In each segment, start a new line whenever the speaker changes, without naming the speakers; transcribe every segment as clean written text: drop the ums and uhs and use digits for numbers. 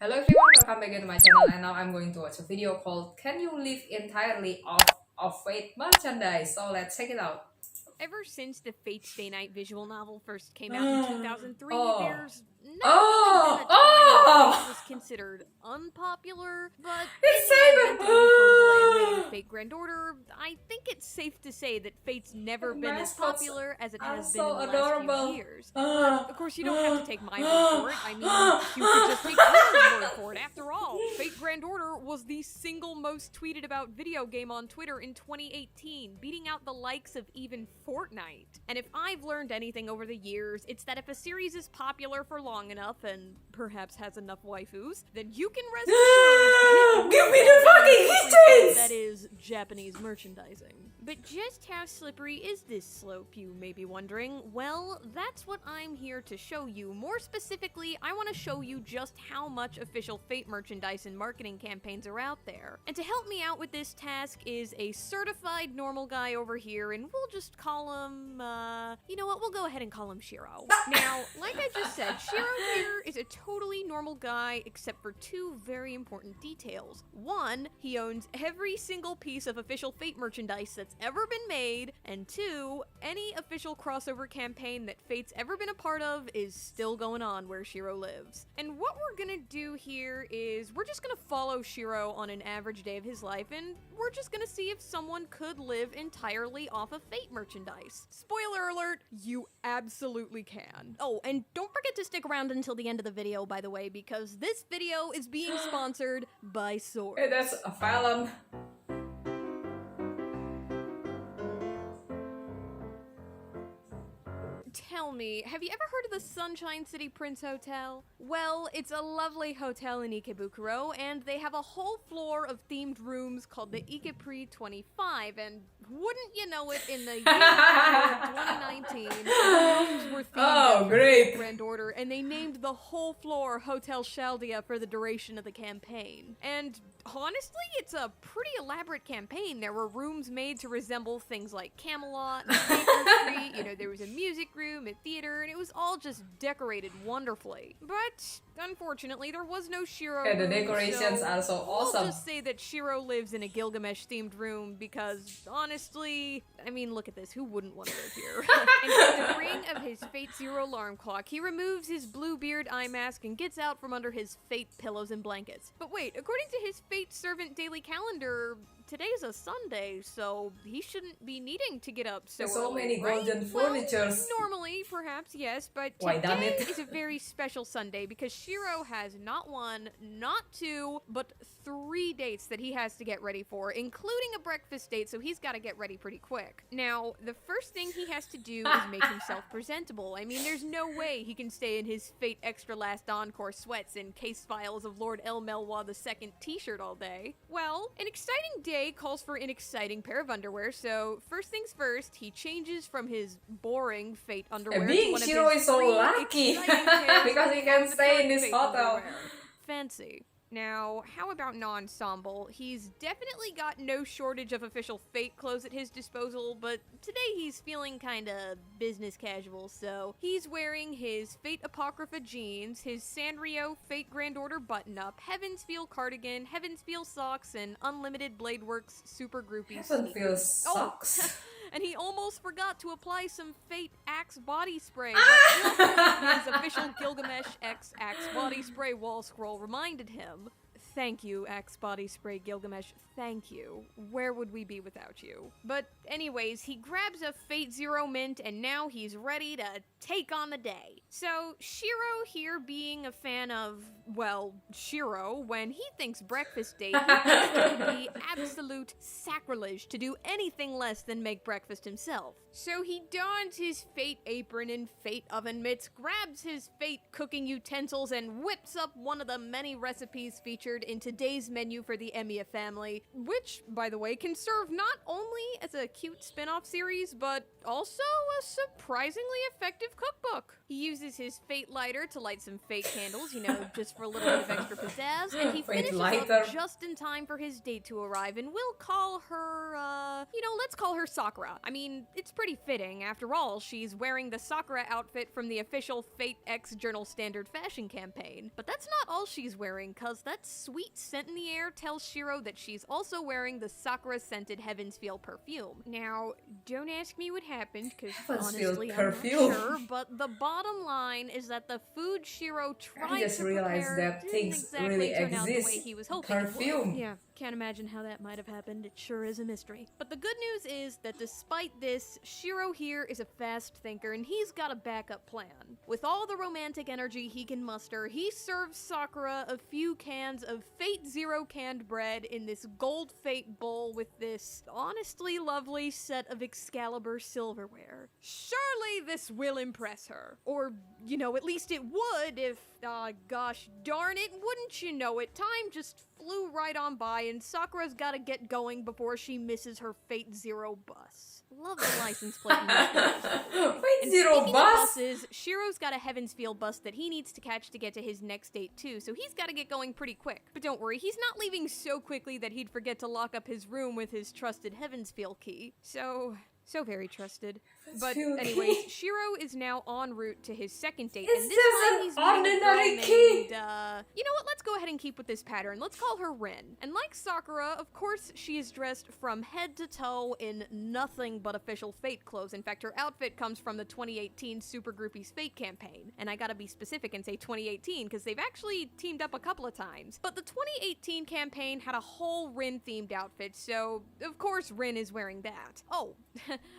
Hello everyone, welcome back to my channel and now I'm going to watch a video called Can You Live Entirely Off Fate Merchandise? So let's check it out.
Ever since the Fate Stay Night visual novel first came out in 2003,
Oh.
there's never really been a time when Fate was considered unpopular, but
It's
in the event of the quotable
Saber!
animated Fate Grand Order, I think it's safe to say that Fate's never been as popular as it has been in the last few years. But, of course, you don't have to take my word for it. I mean, you could just take Taylor's word for it. After all, Fate Grand Order was the single most tweeted about video game on Twitter in 2018, beating out the likes of even Fortnite. And if I've learned anything over the years, it's that if a series is popular for long enough and perhaps has enough waifus, then you can rest assured
Give me the fucking keychains!
that is Japanese merchandising. But just how slippery is this slope, you may be wondering? Well, that's what I'm here to show you. More specifically, I want to show you just how much official Fate merchandise and marketing campaigns are out there. And to help me out with this task is a certified normal guy over here, and we'll just call him, you know what, we'll go ahead and call him Shiro. Now, like I just said, Shiro here is a totally normal guy, except for two very important details. One, he owns every single piece of official Fate merchandise that's ever been made, and two, any official crossover campaign that Fate's ever been a part of is still going on where Shiro lives. And what we're gonna do here is we're just gonna follow Shiro on an average day of his life, and we're just gonna see if someone could live entirely off of Fate merchandise. Spoiler alert, you absolutely can. Oh, and don't forget to stick around until the end of the video, by the way, because this video is being sponsored by Sword.
Hey, that's a felon.
Tell me, have you ever heard of the Sunshine City Prince Hotel? Well, it's a lovely hotel in Ikebukuro, and they have a whole floor of themed rooms called the Ikepri 25, and wouldn't you know it, in the year of 2019, the rooms were themed
great.
Grand Order, and they named the whole floor Hotel Shaldia for the duration of the campaign. And honestly, it's a pretty elaborate campaign. There were rooms made to resemble things like Camelot and Baker Street. You know, there was a music room, a theater, and it was all just decorated wonderfully. But unfortunately, there was no Shiro
Yeah, the
room,
decorations
so
are so awesome.
We'll just say that Shiro lives in a Gilgamesh-themed room because, honestly, I mean, look at this. Who wouldn't want to live here? And with the ring of his Fate Zero alarm clock, he removes his blue beard eye mask and gets out from under his Fate pillows and blankets. But wait, according to his Fate Servant daily calendar, today's a Sunday, so he shouldn't be needing to get up so
So
early,
many
right?
golden furnitures.
Well, normally, perhaps, yes, but
Why done
today
it?
is a very special Sunday because Shiro has not one, not two, but 3 dates that he has to get ready for, including a breakfast date, so he's got to get ready pretty quick. Now, the first thing he has to do is make himself presentable. I mean, there's no way he can stay in his Fate Extra Last Encore sweats and case files of Lord El Melwa II t-shirt all day. Well, an exciting day calls for an exciting pair of underwear, so first things first, he changes from his boring Fate underwear
And
to
being
one of
Shiro
his
is so
free,
lucky
exciting pairs
because he
of
can stay in this
Fate
hotel.
underwear. Fancy. Now, how about non-ensemble? He's definitely got no shortage of official Fate clothes at his disposal, but today he's feeling kinda business casual, so he's wearing his Fate Apocrypha jeans, his Sanrio Fate Grand Order button-up, Heaven's Feel cardigan, Heaven's Feel socks, and Unlimited Bladeworks Super Groupie
Heaven
sneakers.
feels sucks.
And he almost forgot to apply some Fate Axe body spray, but luckily his official Gilgamesh X Axe body spray wall scroll reminded him. Thank you, Axe Body Spray Gilgamesh, thank you. Where would we be without you? But anyways, he grabs a Fate Zero mint and now he's ready to take on the day. So, Shiro here being a fan of, well, Shiro, when he thinks breakfast date, he thinks it would be absolute sacrilege to do anything less than make breakfast himself. So he dons his Fate apron and Fate oven mitts, grabs his Fate cooking utensils, and whips up one of the many recipes featured in today's menu for the Emiya family, which, by the way, can serve not only as a cute spin-off series, but also a surprisingly effective cookbook. He uses his Fate lighter to light some Fate candles, you know, just for a little bit of extra pizzazz, and he
Fate
finishes
lighter.
up just in time for his date to arrive, and we'll call her, let's call her Sakura. I mean, it's pretty pretty fitting. After all, she's wearing the Sakura outfit from the official Fate X Journal Standard fashion campaign. But that's not all she's wearing, cause that sweet scent in the air tells Shiro that she's also wearing the Sakura-scented Heaven's Feel perfume. Now, don't ask me what happened, cause
Heaven's Feel
honestly, I'm
perfume.
not sure, but the bottom line is that the food Shiro tried
just
to
realized
prepare
that
didn't
things
exactly
really
turn out the way
exist.
he was hoping it would.
Perfume.
Yeah, can't imagine how that might have happened. It sure is a mystery. But the good news is that despite this, Shiro here is a fast thinker and he's got a backup plan. With all the romantic energy he can muster, he serves Sakura a few cans of Fate Zero canned bread in this gold Fate bowl with this honestly lovely set of Excalibur silverware. Surely this will impress her. Or, you know, at least it would if, gosh darn it, wouldn't you know it, time just flew right on by and Sakura's gotta get going before she misses her Fate Zero bus. Love the license plate.
Fate Zero bus?
Buses, Shiro's got a Heaven's Feel bus that he needs to catch to get to his next date too, so he's gotta get going pretty quick. But don't worry, he's not leaving so quickly that he'd forget to lock up his room with his trusted Heaven's Feel key. So very trusted. But anyways, Shiro is now en route to his second date,
It's
and this
just
time
an
he's meeting a girl
ordinary
named,
key.
you know what, let's go ahead and keep with this pattern. Let's call her Rin. And like Sakura, of course, she is dressed from head to toe in nothing but official Fate clothes. In fact, her outfit comes from the 2018 Super Groupies Fate campaign. And I gotta be specific and say 2018, because they've actually teamed up a couple of times. But the 2018 campaign had a whole Rin-themed outfit, so of course Rin is wearing that. Oh,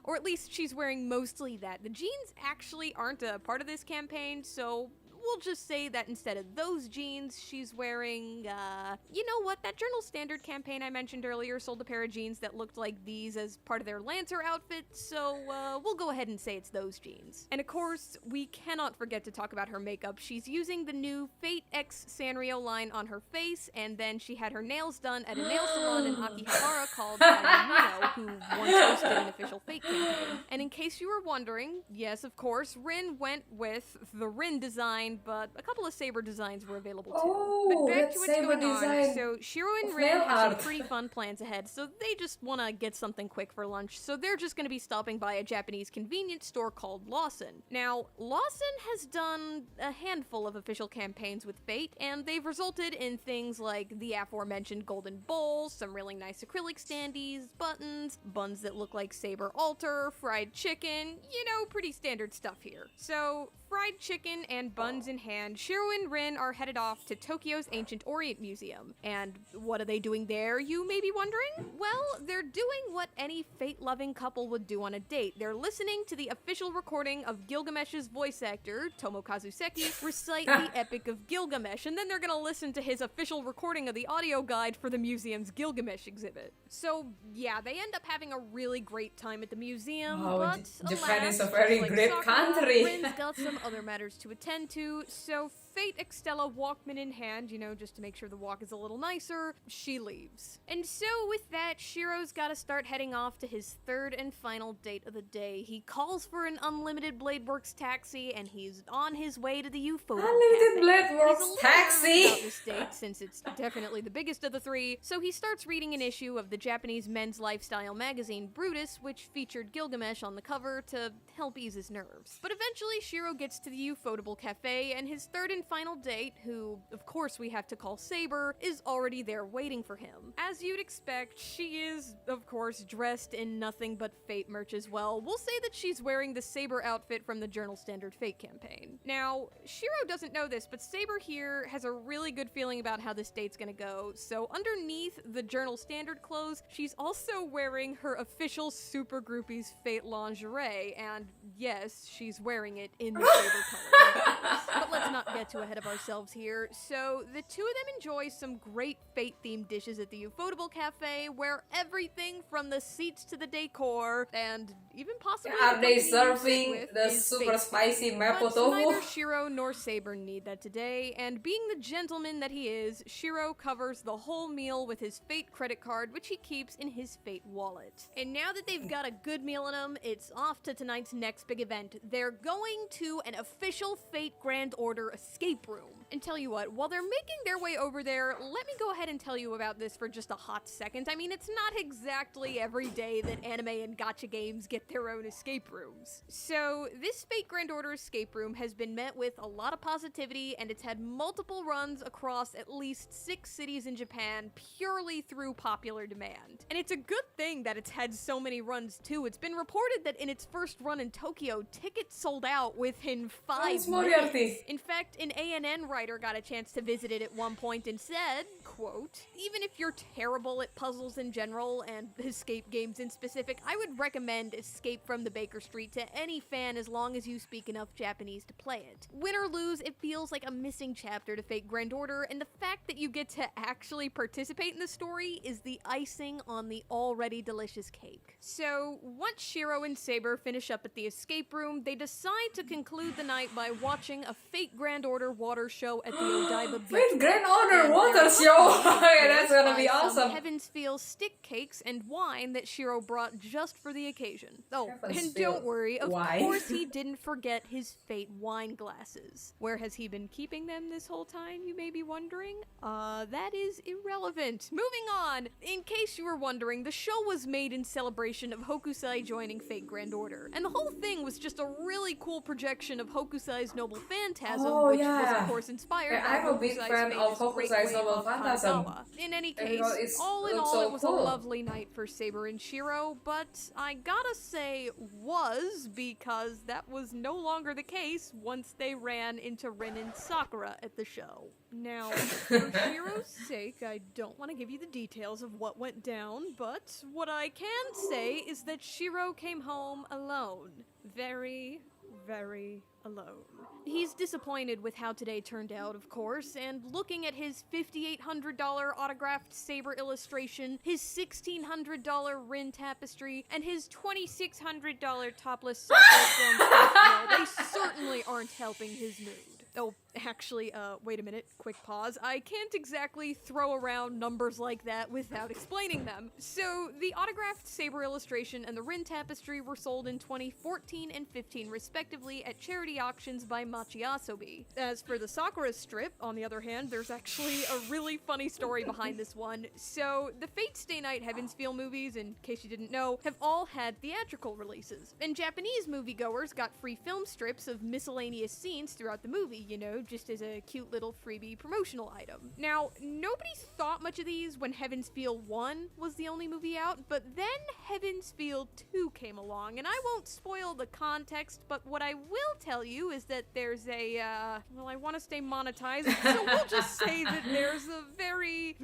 or at least she's wearing mostly that. The jeans actually aren't a part of this campaign, so we'll just say that instead of those jeans, she's wearing, you know what, that Journal Standard campaign I mentioned earlier sold a pair of jeans that looked like these as part of their Lancer outfit, so, we'll go ahead and say it's those jeans. And of course, we cannot forget to talk about her makeup. She's using the new Fate X Sanrio line on her face, and then she had her nails done at a nail salon in Akihabara called Mino, who once hosted an official Fate campaign. And in case you were wondering, yes, of course, Rin went with the Rin design, but a couple of Saber designs were available too.
Oh,
But back
that
to what's
Saber
going on.
design
So Shiro and
of
Rin
nail
have some
art.
pretty fun plans ahead, so they just want to get something quick for lunch, so they're just going to be stopping by a Japanese convenience store called Lawson. Now, Lawson has done a handful of official campaigns with Fate, and they've resulted in things like the aforementioned golden bowls, some really nice acrylic standees, buttons, buns that look like Saber Altar, fried chicken, you know, pretty standard stuff here. So, fried chicken and buns in hand, Shiro and Rin are headed off to Tokyo's Ancient Orient Museum. And what are they doing there, you may be wondering? Well, they're doing what any Fate-loving couple would do on a date. They're listening to the official recording of Gilgamesh's voice actor, Tomokazu Seki, recite the Epic of Gilgamesh, and then they're gonna listen to his official recording of the audio guide for the museum's Gilgamesh exhibit. So, yeah, they end up having a really great time at the museum,
Wow,
but
Japan
alas,
is a very
just like
great
Sakura,
country.
Rin's got some other matters to attend to, so Fate Extella Walkman in hand, you know, just to make sure the walk is a little nicer, she leaves. And so with that, Shiro's gotta start heading off to his third and final date of the day. He calls for an unlimited Bladeworks taxi, and he's on his way to the Ufotable
Unlimited
Cafe.
Bladeworks
He's a little
taxi!
nervous about this date, since it's definitely the biggest of the three, so he starts reading an issue of the Japanese men's lifestyle magazine Brutus, which featured Gilgamesh on the cover to help ease his nerves. But eventually, Shiro gets to the Ufotable Cafe, and his third and final date, who, of course we have to call Saber, is already there waiting for him. As you'd expect, she is, of course, dressed in nothing but Fate merch as well. We'll say that she's wearing the Saber outfit from the Journal Standard Fate campaign. Now, Shiro doesn't know this, but Saber here has a really good feeling about how this date's gonna go, so underneath the Journal Standard clothes, she's also wearing her official Super Groupies Fate lingerie, and yes, she's wearing it in the Saber color. But let's not get too ahead of ourselves here. So, the two of them enjoy some great Fate-themed dishes at the Ufotable Cafe, where everything from the seats to the decor, and even possibly
Are
the
they
company you sit
serving
with,
the
is
super
Fate-themed.
spicy mapo
But
tofu?
neither Shiro nor Saber need that today, and being the gentleman that he is, Shiro covers the whole meal with his Fate credit card, which he keeps in his Fate wallet. And now that they've got a good meal in them, it's off to tonight's next big event. They're going to an official Fate Grand Order escape room. And tell you what, while they're making their way over there, let me go ahead and tell you about this for just a hot second. I mean, it's not exactly every day that anime and gacha games get their own escape rooms. So, this Fate Grand Order escape room has been met with a lot of positivity, and it's had multiple runs across at least 6 cities in Japan purely through popular demand. And it's a good thing that it's had so many runs too. It's been reported that in its first run in Tokyo, tickets sold out within 5 minutes. In fact, an ANN writer got a chance to visit it at one point and said, quote, "Even if you're terrible at puzzles in general and escape games in specific, I would recommend Escape from the Baker Street to any fan as long as you speak enough Japanese to play it. Win or lose, it feels like a missing chapter to Fate Grand Order, and the fact that you get to actually participate in the story is the icing on the already delicious cake." So, once Shiro and Saber finish up at the escape room, they decide to conclude the night by watching a Fate Grand Order water show at the Odaiba Beach.
Fate Grand Order water show! Okay, that's gonna be awesome.
Heaven's Feel stick cakes and wine that Shiro brought just for the occasion. Oh,
Heaven's
and
Feel
don't worry, of
wine.
course he didn't forget his Fate wine glasses. Where has he been keeping them this whole time, you may be wondering? That is irrelevant. Moving on! In case you were wondering, the show was made in celebration of Hokusai joining Fate Grand Order, and the whole thing was just a really cool projection of Hokusai's noble phantasm, which was of course inspired by
I'm a big
Hokusai's
fan of
famous Great
Hokusai's
Wave
noble
of
phantasm.
Kanazawa. In any
And,
case, all in
looks
all,
so
it was a
cool.
lovely night for Saber and Shiro, but I gotta say was because that was no longer the case once they ran into Rin and Sakura at the show. Now, for Shiro's sake, I don't want to give you the details of what went down, but what I can say is that Shiro came home alone. Very, very alone. He's disappointed with how today turned out, of course, and looking at his $5,800 autographed Saber illustration, his $1,600 Rin tapestry, and his $2,600 topless Sakura film, well, they certainly aren't helping his mood. Oh, actually, wait a minute, quick pause. I can't exactly throw around numbers like that without explaining them. So, the autographed Saber illustration and the Rin tapestry were sold in 2014 and 15 respectively at charity auctions by Machi Asobi. As for the Sakura strip, on the other hand, there's actually a really funny story behind this one. So, the Fate Stay Night Heaven's Feel movies, in case you didn't know, have all had theatrical releases. And Japanese moviegoers got free film strips of miscellaneous scenes throughout the movie, you know, just as a cute little freebie promotional item. Now, nobody thought much of these when Heaven's Feel 1 was the only movie out, but then Heaven's Feel 2 came along, and I won't spoil the context, but what I will tell you is that there's a, well, I want to stay monetized, so we'll just say that there's a very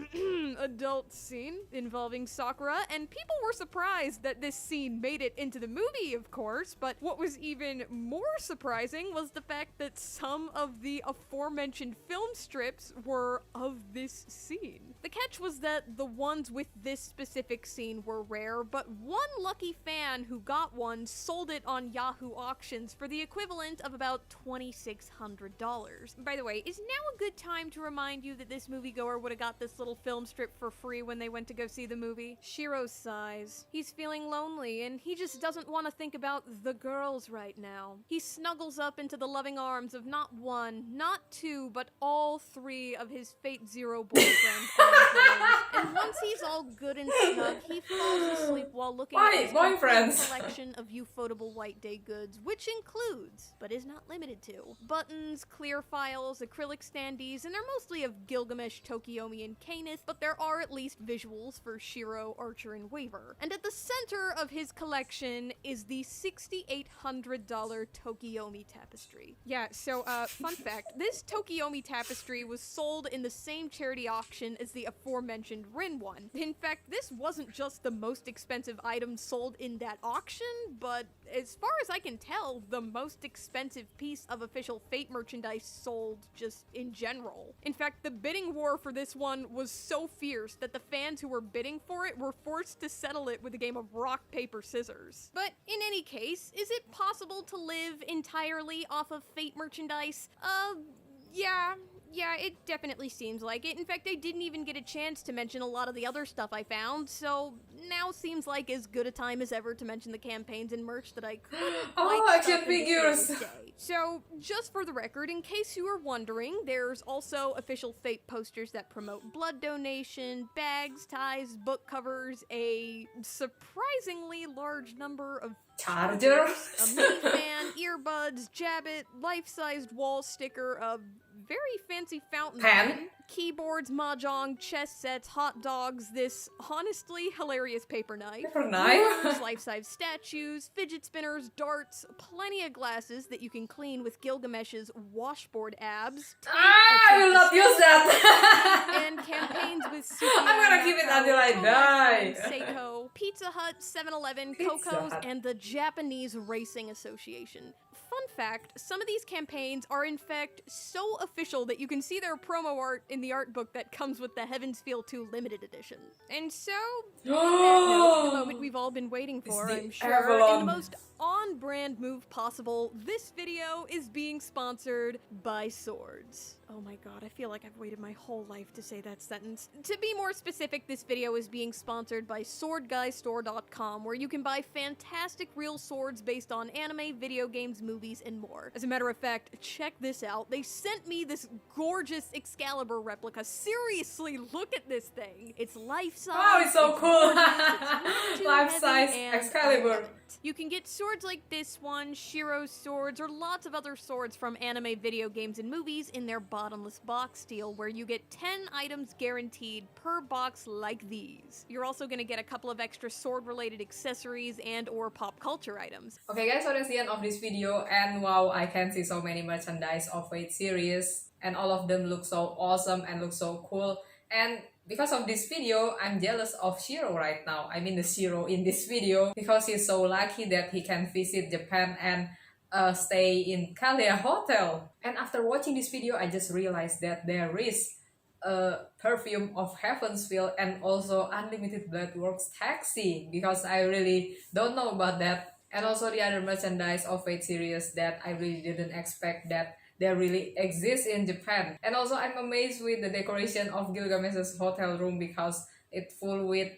adult scene involving Sakura, and people were surprised that this scene made it into the movie, of course, but what was even more surprising was the fact that some of the aforementioned film strips were of this scene. The catch was that the ones with this specific scene were rare, but one lucky fan who got one sold it on Yahoo auctions for the equivalent of about $2,600. By the way, is now a good time to remind you that this moviegoer would have got this little film strip for free when they went to go see the movie? Shiro sighs. He's feeling lonely, and he just doesn't want to think about the girls right now. He snuggles up into the loving arms of not one, not two, but all 3 of his Fate Zero boyfriends. And once he's all good and snug, he falls asleep while looking at his complete collection of ufotable White Day goods, which includes, but is not limited to, buttons, clear files, acrylic standees, and they're mostly of Gilgamesh, Tokiomi, and Canis, but there are at least visuals for Shiro, Archer, and Waver. And at the center of his collection is the $6,800 Tokiomi tapestry. Yeah, so, fun fact, this Tokiomi tapestry was sold in the same charity auction as the aforementioned Rin one. In fact, this wasn't just the most expensive item sold in that auction, but as far as I can tell, the most expensive piece of official Fate merchandise sold just in general. In fact, the bidding war for this one was so fierce that the fans who were bidding for it were forced to settle it with a game of rock, paper, scissors. But in any case, is it possible to live entirely off of Fate merchandise? Yeah. Yeah, it definitely seems like it. In fact, I didn't even get a chance to mention a lot of the other stuff I found, so now seems like as good a time as ever to mention the campaigns and merch that I couldn't quite
Oh,
stuff
action
into
figures!
today's day. So, just for the record, in case you were wondering, there's also official Fate posters that promote blood donation, bags, ties, book covers, a surprisingly large number of
Charger?
a minifan, earbuds, Jabbit, life-sized wall sticker, a very fancy fountain
Pen?
pen, keyboards, mahjong, chess sets, hot dogs, this honestly hilarious paper knife,
Paper knife?
rulers, life-size statues, fidget spinners, darts, plenty of glasses that you can clean with Gilgamesh's washboard abs,
I will not use that!
and campaigns with
I'm gonna keep it until I die!
Seiko, Pizza Hut, 7-Eleven,
Pizza
Coco's,
Hut.
and the Japanese Racing Association. Fun fact, some of these campaigns are in fact so official that you can see their promo art in the art book that comes with the Heaven's Feel 2 limited edition. And so, on that note, the moment we've all been waiting for,
the
I'm sure,
Avalon.
in the most on-brand move possible, this video is being sponsored by swords. Oh my god, I feel like I've waited my whole life to say that sentence. To be more specific, this video is being sponsored by SwordGuyStore.com, where you can buy fantastic real swords based on anime, video games, movies, and more. As a matter of fact, check this out. They sent me this gorgeous Excalibur replica. Seriously, look at this thing. It's life-size.
Wow, it's so cool!
It's too
Life-size
heavy, and I
Excalibur.
love it. You can get swords like this one, Shiro's swords, or lots of other swords from anime, video games, and movies in their bottomless box deal, where you get 10 items guaranteed per box like these. You're also gonna get a couple of extra sword-related accessories and or pop culture items.
Okay guys, so that's the end of this video, and wow, I can see so many merchandise of Fate series, and all of them look so awesome and look so cool. And because of this video, I'm jealous of Shiro right now. I mean the Shiro in this video, because he's so lucky that he can visit Japan and stay in Kalia Hotel. And after watching this video, I just realized that there is a perfume of Heaven's Feel and also unlimited Bloodworks taxi, because I really don't know about that. And also the other merchandise of Fate series that I really didn't expect that they really exist in Japan. And also I'm amazed with the decoration of Gilgamesh's hotel room, because it's full with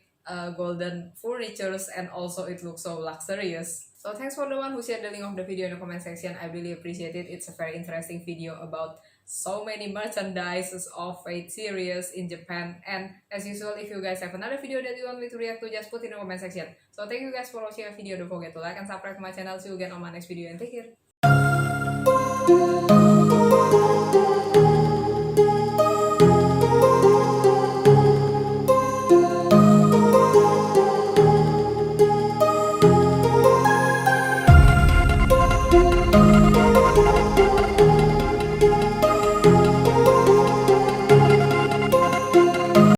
golden furnitures, and also it looks so luxurious. So thanks for the one who shared the link of the video in the comment section. I really appreciate it. It's a very interesting video about so many merchandises of Fate series in Japan. And as usual, if you guys have another video that you want me to react to, just put in the comment section. So thank you guys for watching the video. Don't forget to like and subscribe to my channel. See you again on my next video, and take care.